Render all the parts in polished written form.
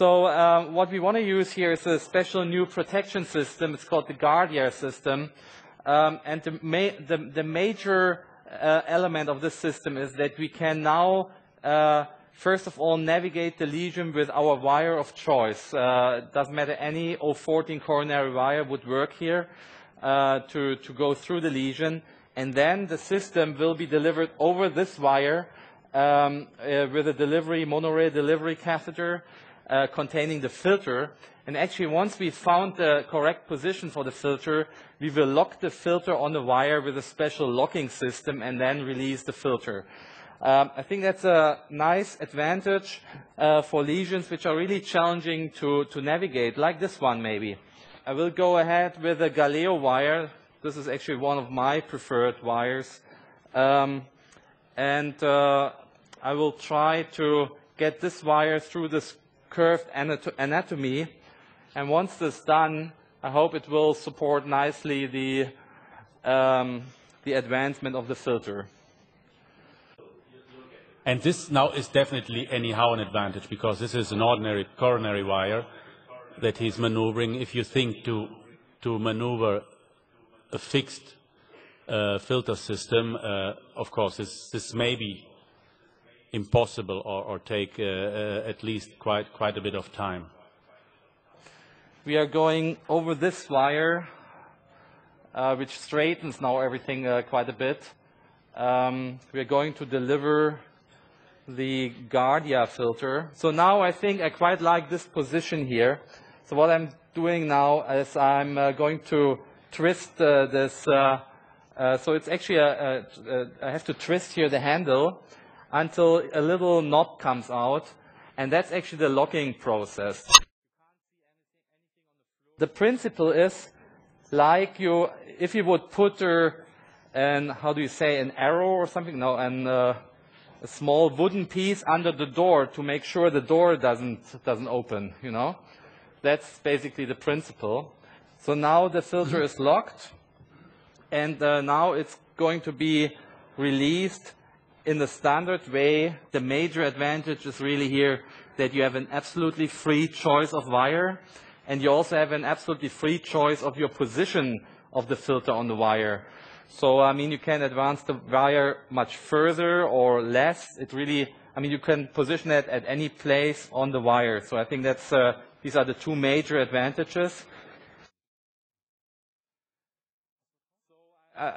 So what we want to use here is a special new protection system. It's called the Guardia system. And the major element of this system is that we can now, first of all, navigate the lesion with our wire of choice. It doesn't matter, any 014 coronary wire would work here to go through the lesion. And then the system will be delivered over this wire with a monorail delivery catheter containing the filter. And actually, once we found the correct position for the filter, we will lock the filter on the wire with a special locking system and then release the filter. I think that's a nice advantage for lesions which are really challenging to navigate, like this one maybe. I will go ahead with a Galileo wire. This is actually one of my preferred wires. I will try to get this wire through this curved anatomy. And once this is done, I hope it will support nicely the advancement of the filter. And this now is definitely anyhow an advantage, because this is an ordinary coronary wire that he's maneuvering. If you think to maneuver a fixed filter system, of course, this may be impossible or take at least quite a bit of time. We are going over this wire, which straightens now everything quite a bit. We are going to deliver the Guardia filter. So now I think I quite like this position here. So what I'm doing now is I'm going to twist this. So it's actually I have to twist here the handle until a little knob comes out, and that's actually the locking process. The principle is like if you would put an arrow or something, no, a small wooden piece under the door to make sure the door doesn't open, you know. That's basically the principle. So now the filter is locked, and now it's going to be released in the standard way. The major advantage is really here that you have an absolutely free choice of wire, and you also have an absolutely free choice of your position of the filter on the wire. So, I mean, you can advance the wire much further or less. It really, I mean, you can position it at any place on the wire. So I think that's, these are the two major advantages.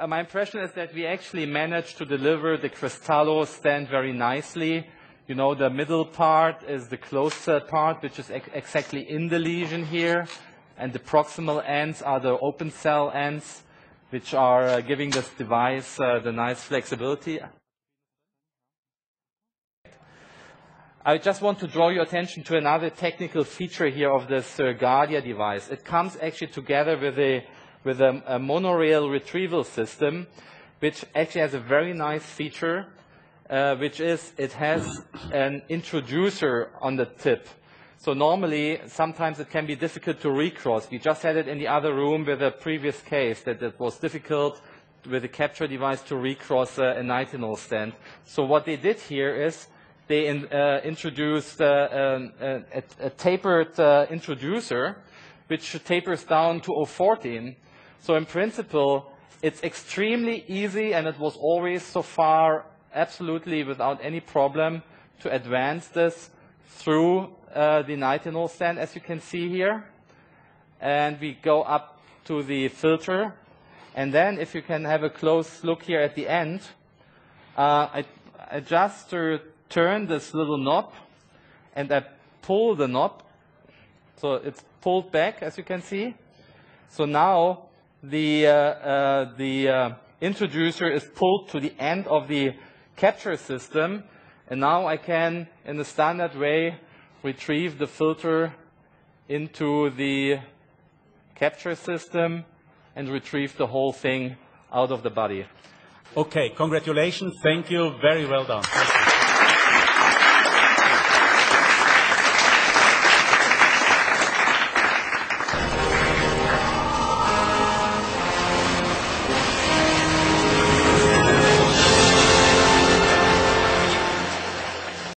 My impression is that we actually managed to deliver the Cristallo stent very nicely. You know, the middle part is the closed part, which is exactly in the lesion here. And the proximal ends are the open cell ends, which are giving this device the nice flexibility. I just want to draw your attention to another technical feature here of this Guardia device. It comes actually together with a monorail retrieval system, which actually has a very nice feature, which is it has an introducer on the tip. So normally, sometimes it can be difficult to recross. We just had it in the other room with a previous case, that it was difficult with a capture device to recross a nitinol stent. So what they did here is they introduced a tapered introducer, which tapers down to 014. So in principle, it's extremely easy, and it was always so far absolutely without any problem to advance this through the nitinol stent, as you can see here. And we go up to the filter. And then if you can have a close look here at the end, I just turn this little knob, and I pull the knob. So it's pulled back, as you can see. So now the introducer is pulled to the end of the capture system, and now I can, in the standard way, retrieve the filter into the capture system and retrieve the whole thing out of the body. Okay, congratulations. Thank you. Very well done.